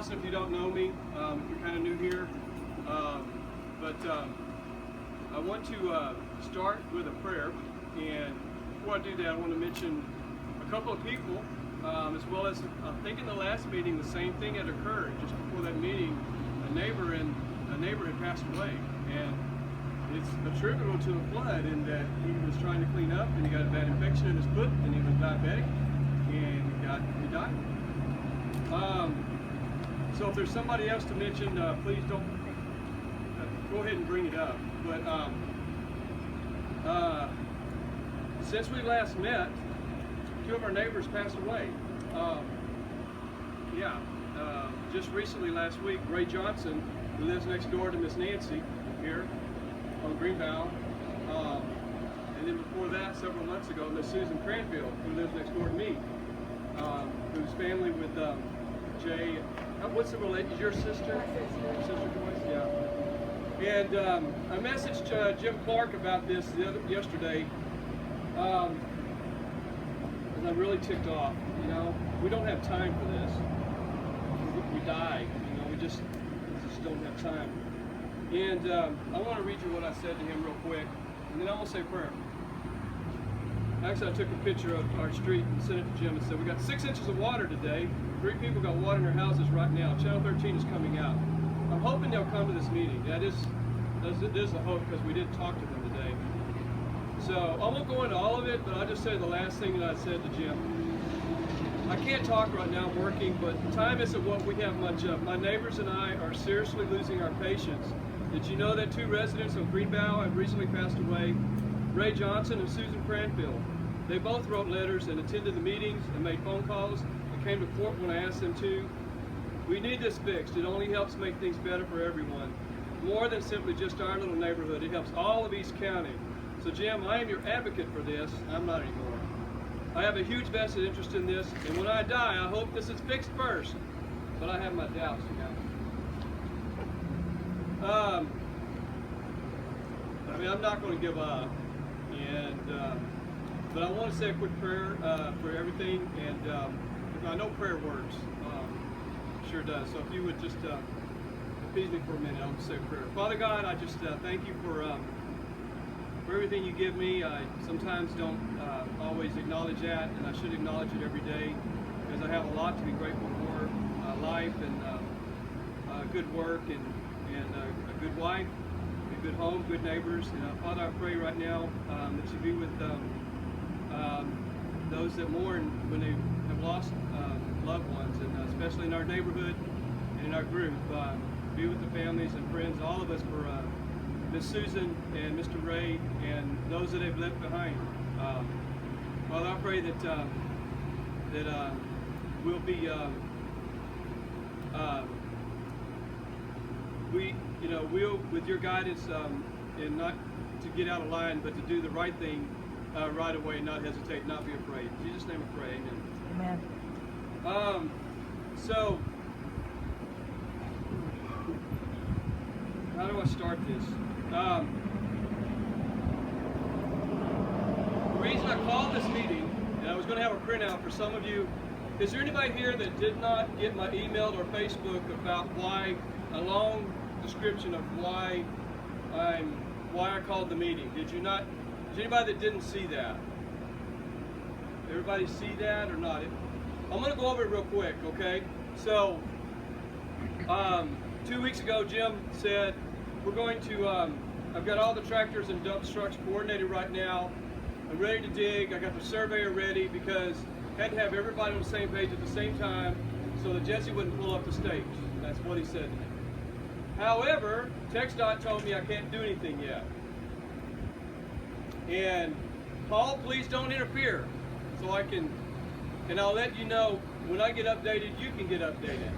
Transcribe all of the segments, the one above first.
Dawson, if you don't know me, if you're kind of new here. I want to start with a prayer. And before I do that, I want to mention a couple of people, as well as I think in the last meeting the same thing had occurred. Just before that meeting, a neighbor had passed away, and it's attributable to a flood in that he was trying to clean up and he got a bad infection in his foot and he was diabetic and he died. So if there's somebody else to mention, please don't go ahead and bring it up. But since we last met, two of our neighbors passed away. Just recently last week, Ray Johnson, who lives next door to Miss Nancy here on Greenbow, and then before that, several months ago, Miss Susan Cranfield, who lives next door to me, who's family with Jay. What's the relation? Is your sister? My sister Joyce? Yeah. And I messaged Jim Clark about this yesterday, and I'm really ticked off. You know, we don't have time for this. We die. You know, we just don't have time. And I want to read you what I said to him real quick, and then I will say a prayer. Actually, I took a picture of our street and sent it to Jim and said, we got 6 inches of water today. 3 people got water in their houses right now. Channel 13 is coming out. I'm hoping they'll come to this meeting. That is a hope, because we did talk to them today. So I won't go into all of it, but I'll just say the last thing that I said to Jim. I can't talk right now, I'm working, but time isn't what we have much of. My neighbors and I are seriously losing our patience. Did you know that 2 residents of Greenbow have recently passed away? Ray Johnson and Susan Cranfield. They both wrote letters and attended the meetings and made phone calls and came to court when I asked them to. We need this fixed. It only helps make things better for everyone. More than simply just our little neighborhood. It helps all of East County. So Jim, I am your advocate for this. I'm not anymore. I have a huge vested interest in this, and when I die, I hope this is fixed first. But I have my doubts, you know. I mean, I'm not going to give up. But I want to say a quick prayer for everything, and I know prayer works, sure does. So if you would just appease me for a minute, I'll just say a prayer. Father God, I just thank you for everything you give me. I sometimes don't always acknowledge that, and I should acknowledge it every day, because I have a lot to be grateful for: life and good work and a good wife, a good home, good neighbors. And Father, I pray right now that you be with those that mourn when they have lost loved ones, and especially in our neighborhood and in our group. Be with the families and friends, all of us, for Miss Susan and Mr. Ray and those that they've left behind. Father, I pray that we'll be we'll, with your guidance, and not to get out of line, but to do the right thing right away, not hesitate, not be afraid. In Jesus' name I pray, amen. Amen. So, how do I start this? The reason I called this meeting, and I was going to have a printout for some of you, is there anybody here that did not get my email or Facebook about a long description of why I called the meeting? Did you not? Is anybody that didn't see that? Everybody see that or not? I'm going to go over it real quick, okay? So, 2 weeks ago, Jim said, we're going to, I've got all the tractors and dump trucks coordinated right now. I'm ready to dig. I got the surveyor ready, because I had to have everybody on the same page at the same time so that Jesse wouldn't pull up the stakes. That's what he said to me. However, TxDOT told me I can't do anything yet. And Paul, please don't interfere, so I can, and I'll let you know when I get updated, you can get updated.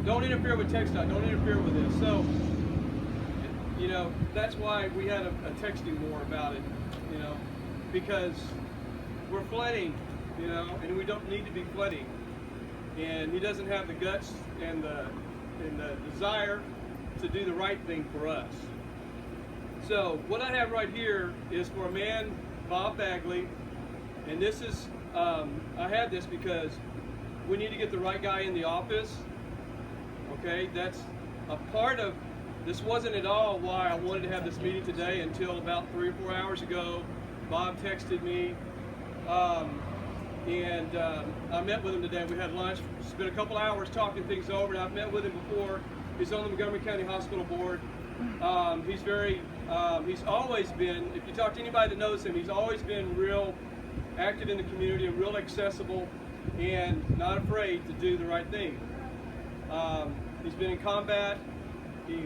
Don't interfere with TxDOT, don't interfere with this. So, you know, that's why we had a texting war about it, you know, because we're flooding, you know, and we don't need to be flooding. And he doesn't have the guts and the desire to do the right thing for us. So what I have right here is for a man, Bob Bagley, and this is, I have this because we need to get the right guy in the office. Okay, that's a part of, this wasn't at all why I wanted to have this meeting today until about 3 or 4 hours ago. Bob texted me, and I met with him today. We had lunch, spent a couple hours talking things over, and I've met with him before. He's on the Montgomery County Hospital Board. He's always been, if you talk to anybody that knows him, he's always been real active in the community and real accessible and not afraid to do the right thing. He's been in combat.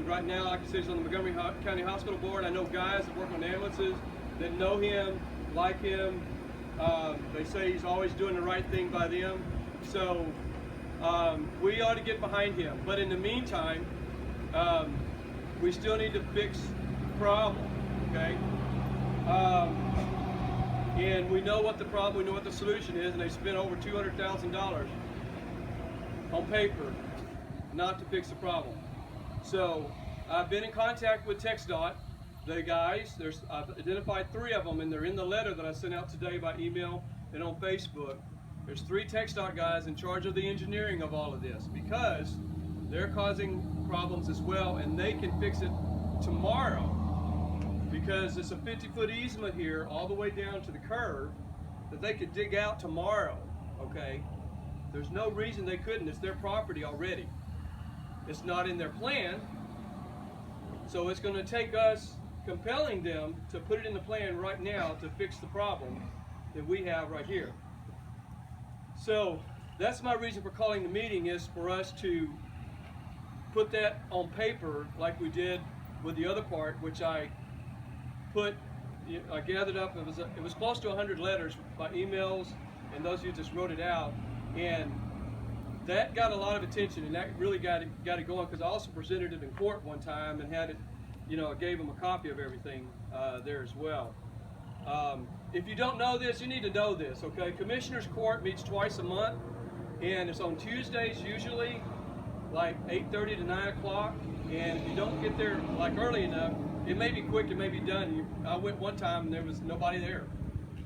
Right now, like I said, he's on the Montgomery County Hospital Board. I know guys that work on ambulances that know him, like him. They say he's always doing the right thing by them. So we ought to get behind him. But in the meantime, we still need to fix the problem, okay? And we know what the problem, we know what the solution is, and they spent over $200,000 on paper not to fix the problem. So I've been in contact with TxDOT, the guys. I've identified 3 of them, and they're in the letter that I sent out today by email and on Facebook. There's 3 TxDOT guys in charge of the engineering of all of this, because they're causing problems as well, and they can fix it tomorrow, because it's a 50-foot easement here all the way down to the curve that they could dig out tomorrow, okay? There's no reason they couldn't. It's their property already. It's not in their plan, so it's going to take us compelling them to put it in the plan right now to fix the problem that we have right here. So that's my reason for calling the meeting, is for us to put that on paper like we did with the other part, which I gathered up. It was close to 100 letters by emails, and those of you just wrote it out, and that got a lot of attention, and that really got it going, because I also presented it in court one time and had it, I gave them a copy of everything there as well. If you don't know this, you need to know this, okay? Commissioners Court meets twice a month, and it's on Tuesdays usually, like 8:30 to 9 o'clock, and if you don't get there like early enough, it may be quick, it may be done. I went one time and there was nobody there.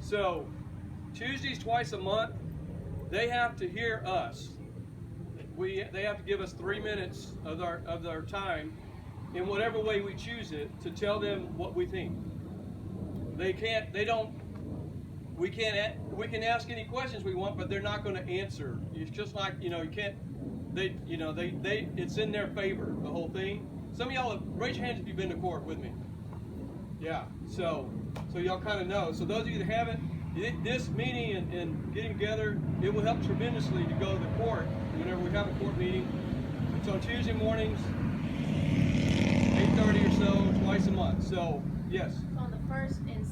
So Tuesdays twice a month, they have to hear us. They have to give us 3 minutes of their time, in whatever way we choose it, to tell them what we think. We can ask any questions we want, but they're not going to answer. It's just like, you can't, it's in their favor, the whole thing. Some of y'all, raise your hands if you've been to court with me. Yeah, so y'all kind of know. So those of you that haven't, this meeting and getting together, it will help tremendously to go to the court whenever we have a court meeting. It's on Tuesday mornings, 8:30 or so, twice a month. So, yes? So on the first and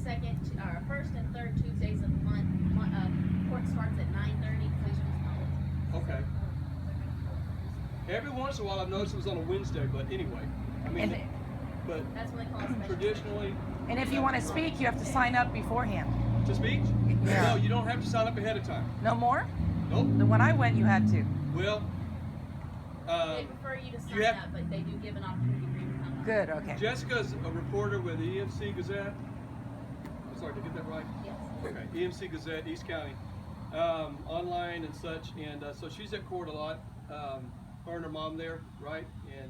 third Tuesdays of the month, court starts at 9:30. Okay. Every once in a while I've noticed it was on a Wednesday, but anyway. But that's what they call it. Traditionally. And if you want to speak, you have to sign up beforehand. To speak? Yeah. No, you don't have to sign up ahead of time. No more? Nope. When I went, you had to. Well, they prefer you to sign up, but they do give an opportunity for you to come up. Good, okay. Jessica's a reporter with the EMC Gazette. I'm sorry, did I get that right? Yes. Okay, EMC Gazette, East County. Online and such, and so she's at court a lot. Her and her mom there, right? And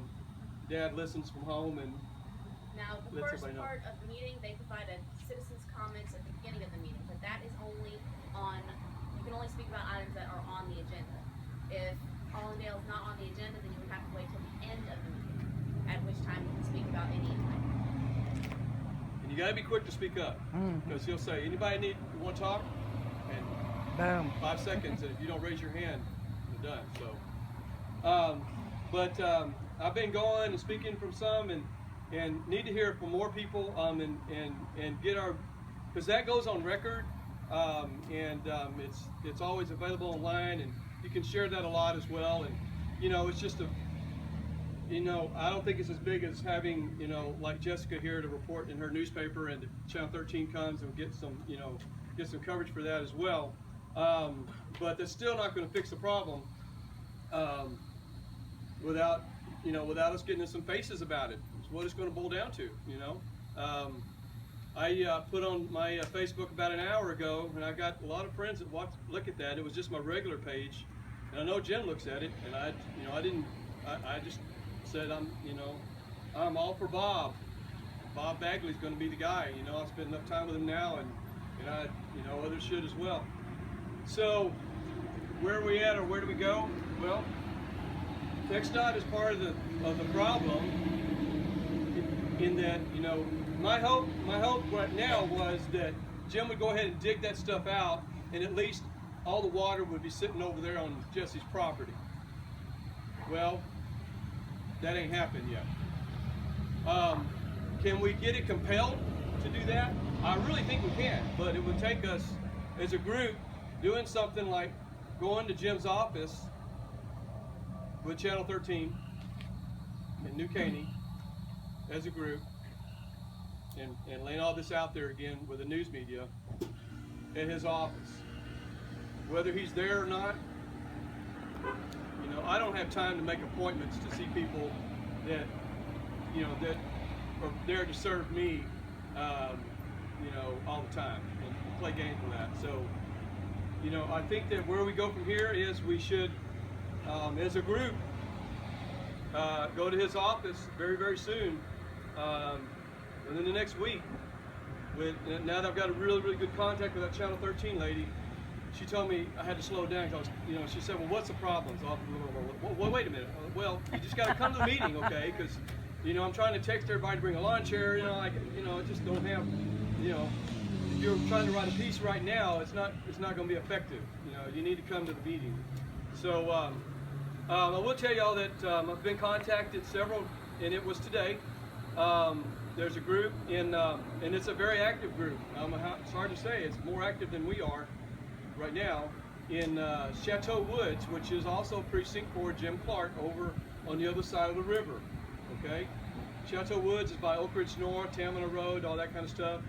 Dad listens from home and now the first part of the meeting, they provide a citizen's comments at the beginning of the meeting, but that is only on, you can only speak about items that are on the agenda. If Allendale is not on the agenda, then you would have to wait till the end of the meeting, at which time you can speak about any item. And you gotta be quick to speak up, because he'll say, anybody you want to talk? And boom. 5 seconds, and if you don't raise your hand, you're done. So, I've been going and speaking from some, and need to hear from more people, and get our, because that goes on record, it's always available online, and you can share that a lot as well. And it's just I don't think it's as big as having like Jessica here to report in her newspaper, and Channel 13 comes and get some coverage for that as well. But that's still not going to fix the problem without us getting in some faces about it. It's what it's going to boil down to. I put on my Facebook about an hour ago, and I got a lot of friends that look at that. It was just my regular page, And I know Jim looks at it, and I just said I'm all for Bob. Bob Bagley's going to be the guy. I've spent enough time with him now, and others should as well. So where are we at, or where do we go? Well, TxDOT is part of the problem. In that, my hope right now was that Jim would go ahead and dig that stuff out, and at least all the water would be sitting over there on Jesse's property. Well, that ain't happened yet. Can we get it compelled to do that? I really think we can, but it would take us as a group doing something like going to Jim's office with Channel 13 in New Caney as a group and laying all this out there again with the news media at his office. Whether he's there or not, I don't have time to make appointments to see people that that are there to serve me all the time and play games with that. So I think that where we go from here is we should as a group go to his office very, very soon, within the next week. Now that I've got a really, really good contact with that Channel 13 lady, she told me I had to slow down because she said, well, what's the problem? So well, wait a minute. Well, you just got to come to the meeting, okay? Because I'm trying to text everybody to bring a lawn chair. I just don't have. If you're trying to write a piece right now, it's not going to be effective. You need to come to the meeting. So I will tell y'all that I've been contacted several, and it was today. There's a group and it's a very active group. It's hard to say, it's more active than we are right now in Chateau Woods, which is also Precinct 4 Jim Clark over on the other side of the river. Okay, Chateau Woods is by Oak Ridge North, Tamina Road, all that kind of stuff,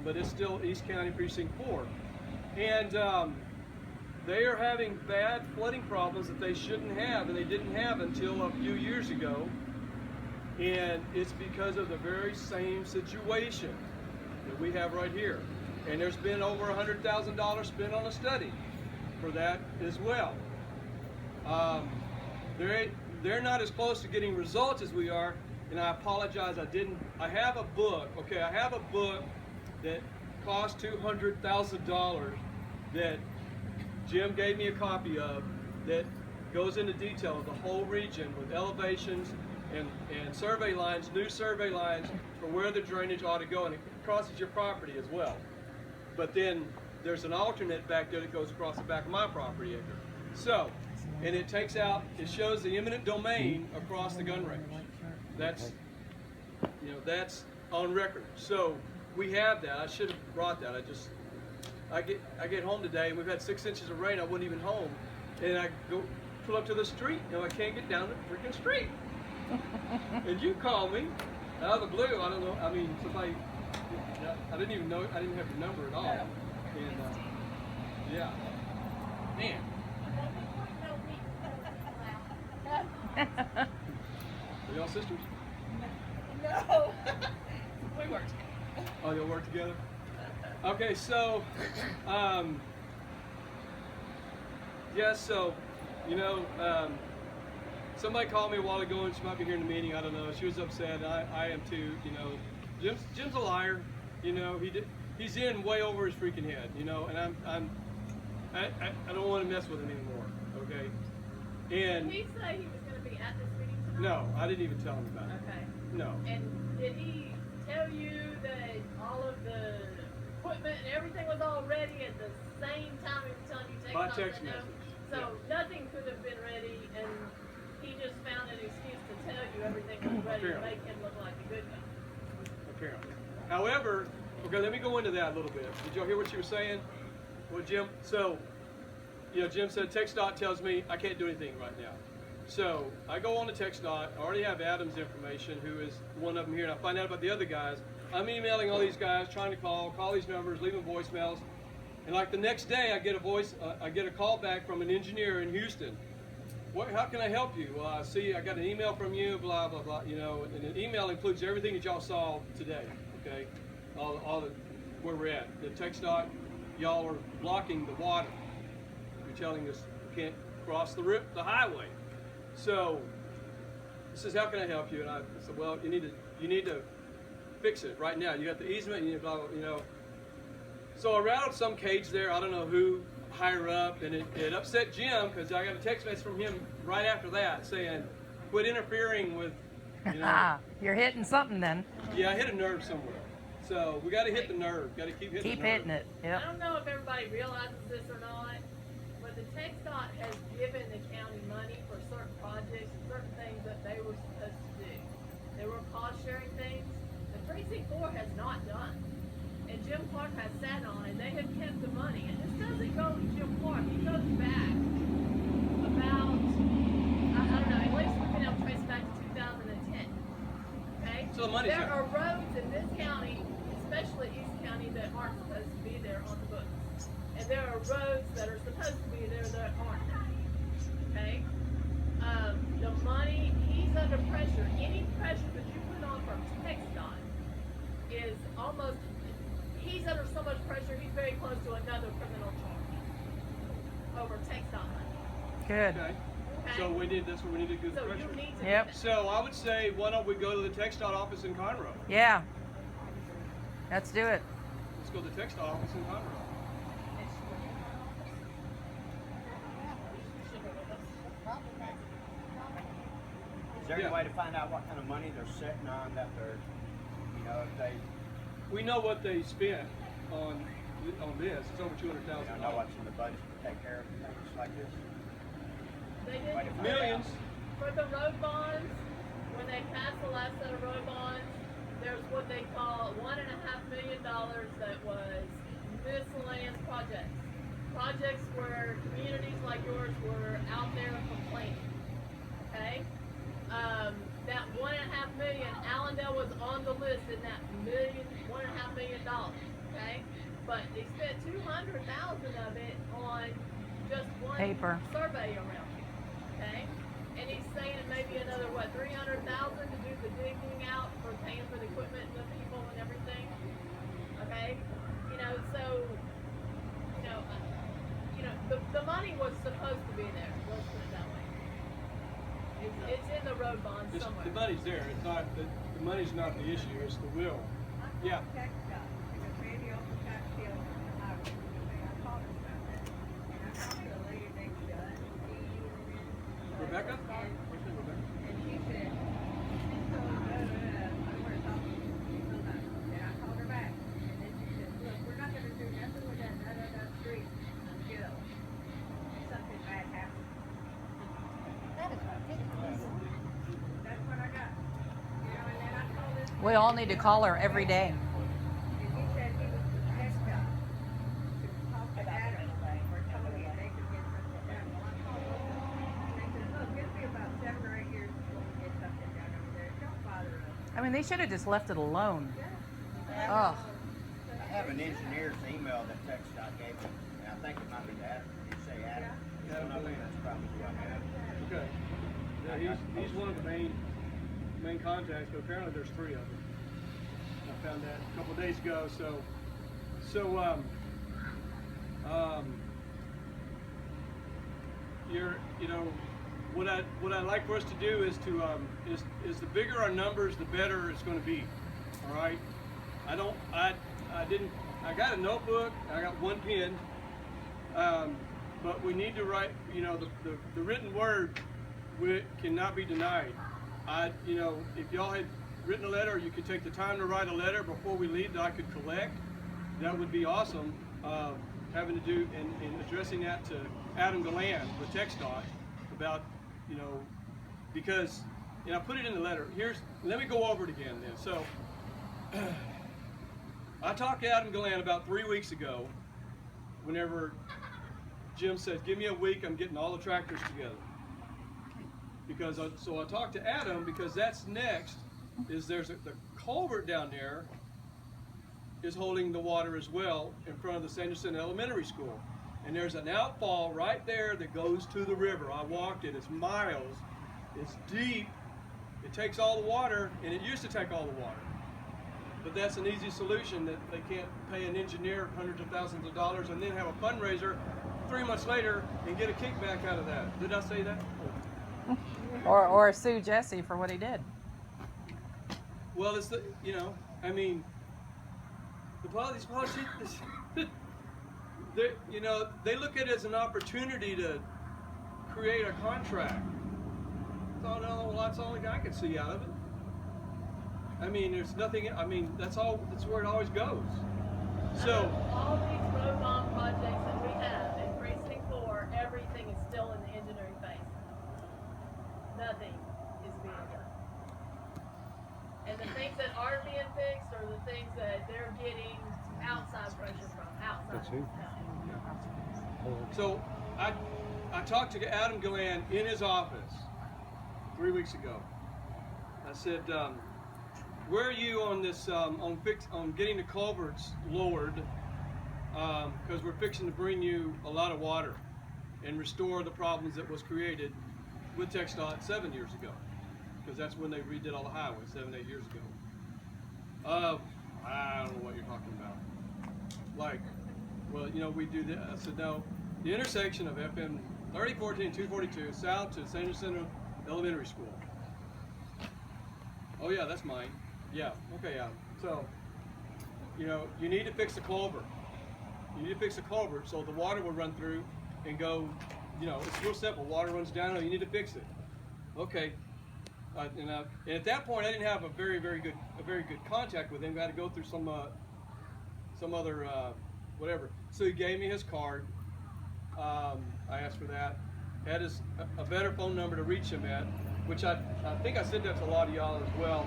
but it's still East County Precinct 4, and they are having bad flooding problems that they shouldn't have, and they didn't have until a few years ago. And it's because of the very same situation that we have right here. And there's been over $100,000 spent on a study for that as well. They're not as close to getting results as we are, and I apologize, I have a book, okay, I have a book that cost $200,000 that Jim gave me a copy of that goes into detail of the whole region with elevations and survey lines, new survey lines for where the drainage ought to go, and it crosses your property as well. But then there's an alternate back there that goes across the back of my property acre. So, and it shows the eminent domain across the gun range. That's on record. So we have that. I should have brought that. I get home today and we've had 6 inches of rain. I wasn't even home, and I go pull up to the street. I can't get down the freaking street. And you call me out of the blue. I don't know. I mean, somebody. I didn't even know. I didn't have your number at all. And yeah, man. Are y'all sisters? No. We work together. Oh, y'all work together? Okay, so, yeah, so, somebody called me a while ago, and she might be here in the meeting, I don't know. She was upset, I am too, Jim's a liar, he's in way over his freaking head, and I don't want to mess with him anymore, okay? And Did he say he was going to be at this meeting tonight? no, I didn't even tell him about it. Okay. No. And did he tell you that all of the equipment and everything was all ready at the same time he was telling you By text text message. So nothing could have been ready, and he just found an excuse to tell you everything was ready to Apparently. make him look like a good guy. Apparently. However, okay, let me go into that a little bit. Did y'all hear what you were saying? Well, Jim, so, Jim said TxDOT tells me I can't do anything right now. So I go on to TxDOT. I already have Adam's information, who is one of them here, and I find out about the other guys. I'm emailing all these guys, trying to call these numbers, leaving voicemails, and like the next day, I get a call back from an engineer in Houston. How can I help you? Well, I got an email from you, blah blah blah. And the email includes everything that y'all saw today. Okay, all the where we're at. The TxDOT, y'all are blocking the water. You're telling us we can't across the highway. So he says, how can I help you? And I said, well, you need to fix it right now. You got the easement, you need blah, blah, you know. So I rattled some cage there, I don't know who, higher up, and it upset Jim because I got a text message from him right after that saying, quit interfering with, you know. You're hitting something then. Yeah, I hit a nerve somewhere. So we got to hit the nerve. Got to keep hitting Keep the nerve. hitting it. Yep. I don't know if everybody realizes this or not, but the TxDOT has given the county money for certain projects and certain things that they were supposed to do. They were cost sharing things. The Precinct 4 has not done. And Jim Clark has sat on it. They have kept the money. And this doesn't go to Jim Clark. It goes back about, I don't know, at least we've been able to trace back to 2010. Okay? So the money's there there. are roads in this county, especially East County, that aren't supposed to be there on the books. And there are roads that are supposed to be there that aren't. Okay? The money, he's under pressure. Any pressure that you put on from TxDOT is almost, he's under so much pressure, he's very close to another criminal charge over TxDOT money. Good. Okay. So that's what we need to do. The So pressure. you need to Yep. do that. So I would say, why don't we go to the TxDOT office in Conroe? Yeah. Let's do it. Let's go to the TxDOT office in Conroe. Is there any Yeah. way to find out what kind of money they're sitting on that they're, you know, if they, We know what they spent on this. It's over you $200,000. know what's in the budget to take care of things like this? They Way to did find Millions. for the road bonds, when they passed the last set of road bonds, there's what they call $1.5 million that was miscellaneous projects. Projects where communities like yours were out there complaining. Okay? That $1.5 million, Allendale was on the list in that $1.5 million. Okay? But they spent $200,000 of it on just one Paper. survey around here. Okay? And he's saying maybe another what, $300,000 to do the digging out for paying for the equipment and the people and everything. Okay? You know, so the money was supposed to be there. Let's put it that way. It's in the road bond somewhere. The money's there. It's not the money's not the issue. It's the will. Yeah. Rebecca? What's your name, Rebecca? We all need to call her every day. I mean, they should have just left it alone. Oh, I have an engineer's email that TxDOT gave me, and I think it might be Adam. Did you say Adam? Adam I think Delaney. that's probably who I have. Okay. Yeah, he's one of the main contacts, but apparently there's 3 of them. I found that a couple of days ago. So you know, what I'd like for us to do is to is the bigger our numbers, the better it's going to be. All right. I got a notebook. I got one pen. But we need to write. You know, the written word cannot be denied. You know, if y'all had written a letter, you could take the time to write a letter before we leave that I could collect. That would be awesome. Having to do and addressing that to Adam Deland with TxDOT about, you know, because, you know, I put it in the letter. Let me go over it again then. So I talked to Adam Deland about 3 weeks ago. Whenever Jim said, "Give me a week, I'm getting all the tractors together." So I talked to Adam because that's next. There's the culvert down there is holding the water as well in front of the Sanderson Elementary School. And there's an outfall right there that goes to the river. I walked it, it's miles, it's deep, it takes all the water, and it used to take all the water. But that's an easy solution that they can't pay an engineer hundreds of thousands of dollars and then have a fundraiser 3 months later and get a kickback out of that. Did I say that? Or sue Jesse for what he did. Well, it's the, you know, I mean, these politicians, you know, they look at it as an opportunity to create a contract. So, no, well, that's the only thing I can see out of it. I mean, there's nothing. I mean, that's where it always goes. So all these road bond projects that we have in Precinct 4, everything is still in the engineering phase. Nothing is being done. And the things that are being fixed are the things that they're getting outside pressure from, outside. That's it. So I talked to Adam Galland in his office 3 weeks ago. I said, where are you on this, on getting the culverts lowered? Because we're fixing to bring you a lot of water and restore the problems that was created with TxDOT 7 years ago. Because that's when they redid all the highways 7, 8 years ago. I don't know what you're talking about. Like, well, you know, we do that. I said, no, the intersection of FM 3014 and 242 south to San Jacinto Elementary School. Oh yeah, that's mine. Yeah, okay, yeah. So, you know, you need to fix the culvert. You need to fix the culvert so the water will run through and go, you know, it's real simple. Water runs down, you need to fix it. Okay. And at that point, I didn't have a very good contact with him. I had to go through some other whatever. So he gave me his card. I asked for that. Had a better phone number to reach him at, which I think I said that to a lot of y'all as well,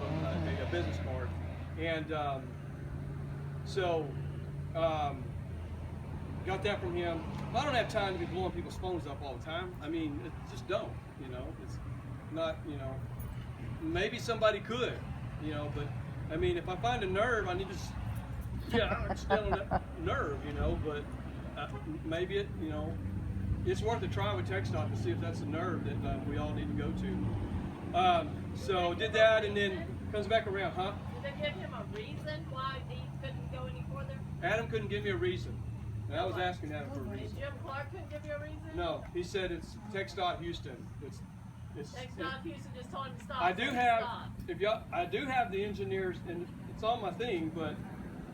a business card. And got that from him. I don't have time to be blowing people's phones up all the time. I mean, just don't. You know, it's not. You know. Maybe somebody could, you know, but I mean, if I find a nerve, I need to, I'm still on that nerve, you know, but maybe it, you know, it's worth a try with TxDOT to see if that's a nerve that we all need to go to. So did that, and then comes back around, huh? Did they give him a reason why he couldn't go any further? Adam couldn't give me a reason, and I was asking Adam for a reason. Jim Clark couldn't give you a reason? No, he said it's TxDOT Houston. TxDOT Houston just told him to stop. I do have, I do have the engineers, and it's on my thing, but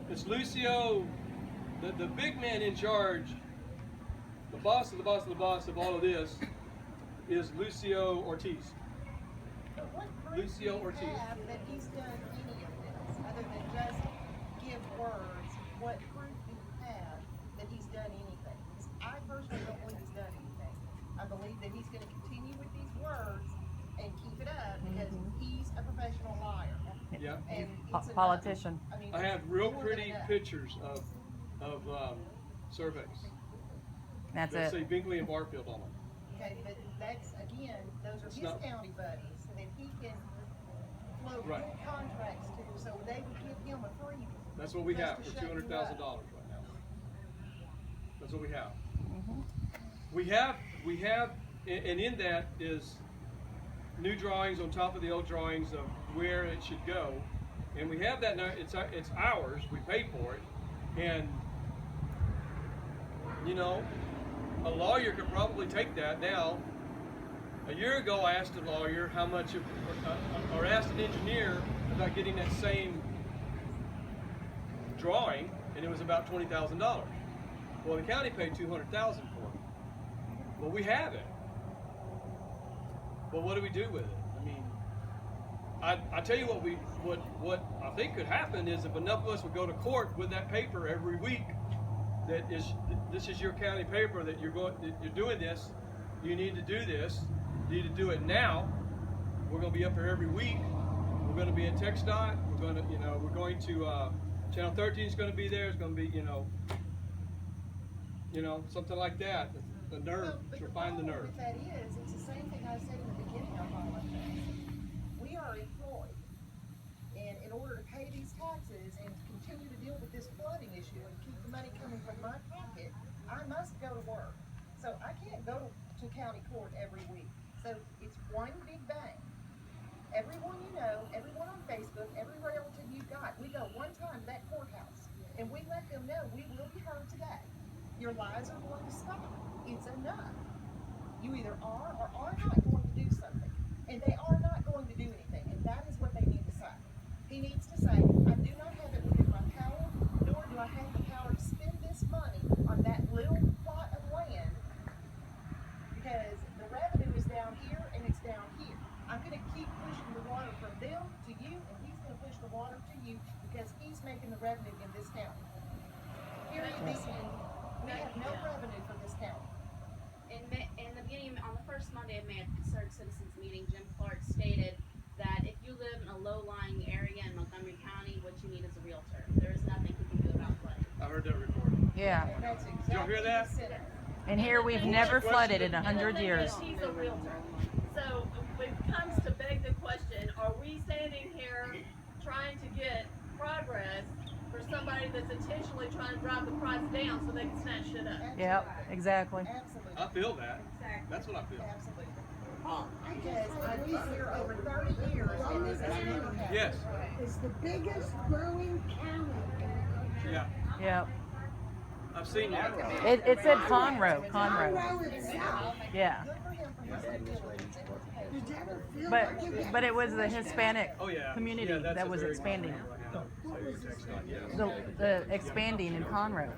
it's Lucio, the big man in charge, the boss of the boss of the boss of all of this is Lucio Ortiz. But what proof Lucio do you Ortiz. have that he's done any of this, other than just give words? What proof do you have that he's done anything? Because I personally don't believe he's done anything. I believe that he's going to continue with these words and keep it up because he's a professional liar. Yeah. And it's Politician. I mean, I have real more pretty than enough. pictures of surveys That's that it. say Binkley and Barfield on them. Okay, but that's, again, those are It's his not- county buddies, so that he can float Right. good contracts to, so they would give him a freebie. That's what we Just have to for shut you $200,000 up. right now. That's what we have. Mm-hmm. We have, and in that is new drawings on top of the old drawings of where it should go, and we have that now. It's ours. We paid for it, and you know, a lawyer could probably take that now. A year ago, I asked a lawyer how much, or asked an engineer about getting that same drawing, and it was about $20,000. Well, the county paid $200,000 for it. Well, we have it. Well, what do we do with it? I mean, I tell you what I think could happen is if enough of us would go to court with that paper every week, that this is your county paper that you're doing this, you need to do this, you need to do it now. We're going to be up here every week. We're going to be at TxDOT. We're going to Channel 13 is going to be there. It's going to be something like that. The nerve, But to the find the problem nerve. with that is, it's the same thing I said in the beginning of all of this. We are employed, and in order to pay these taxes and continue to deal with this flooding issue and keep the money coming from my pocket, I must go to work. So I can't go to county court every week. So it's one big bang. Everyone you know, everyone on Facebook, every relative you've got, we go one time to that courthouse, and we let them know we will be heard today. Your lies are going to stop. it's enough. You either are or are not going to do something. And they are not going to do anything, and that is what they need to say. He needs to say, I do not have it within my power, nor do I have the power to spend this money on that little plot of land, because the revenue is down here and it's down here. I'm gonna keep pushing the water from them to you, and he's gonna push the water to you, because he's making the revenue in this county. Period, this end. We have no revenue for this county. In the beginning, on the first Monday of May at the Concerned Citizens meeting, Jim Clark stated that if you live in a low-lying area in Montgomery County, what you need is a realtor. There is nothing he can do about flooding. I heard that recording. Yeah. And that's Did y'all hear exactly that? what he said. And here we've never flooded in 100 years. He's a realtor. So it comes to beg the question, are we standing here trying to get progress for somebody that's intentionally trying to drive the price down so they can snatch shit up? Yep, exactly. Absolutely. I feel that. That's what I feel. Absolutely. Because I've been here over 30 years and this has never happened. Yes. It's the biggest growing county in the country. Yeah. Yep. I've seen that. It said Conroe. Conroe itself. Yeah. Good for him for his due diligence and education. Did you ever feel like you got But it was the Hispanic Oh yeah. community Yeah, that's that a was very expanding. what was this? The expanding in Conroe.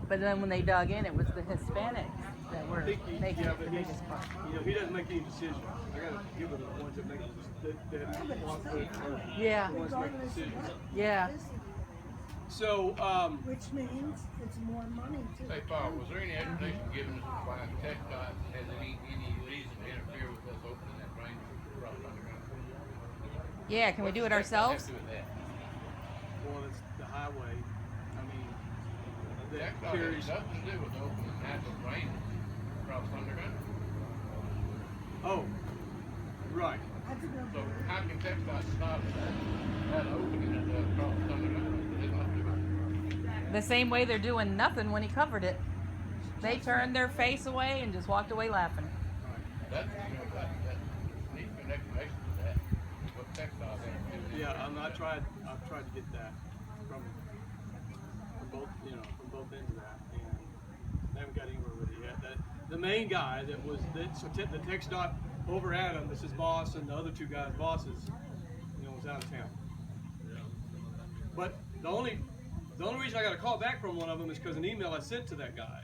But then when they dug in, it was the Hispanics that were I think he, making yeah, it the but he's, biggest part. you know, he doesn't make any decisions. I gotta give him the ones that make that want to Yeah. the ones that make decisions. Yeah. So, Which means it's more money too. Hey, Paul, was there any explanation given as to why TxDOT has any reason to interfere with us opening that drain across underground? Yeah, can we do it ourselves? Have to do with that? well, it's the highway. I mean, that TxDOT carries. has nothing to do with opening natural drainage across underground. Oh, right. That's a good So word. how can TxDOT stop that opening it across underground? It has nothing to do with it. The same way they're doing nothing when he covered it. They turned their face away and just walked away laughing. That needs an explanation to that. What TxDOT has to do with it. Yeah, I've tried to get that from both, you know, from both ends of that, and they haven't got anywhere with it yet. The main guy that was the TxDOT over Adam, this is boss, and the other two guys' bosses, you know, was out of town. But the only reason I got a call back from one of them is because an email I sent to that guy.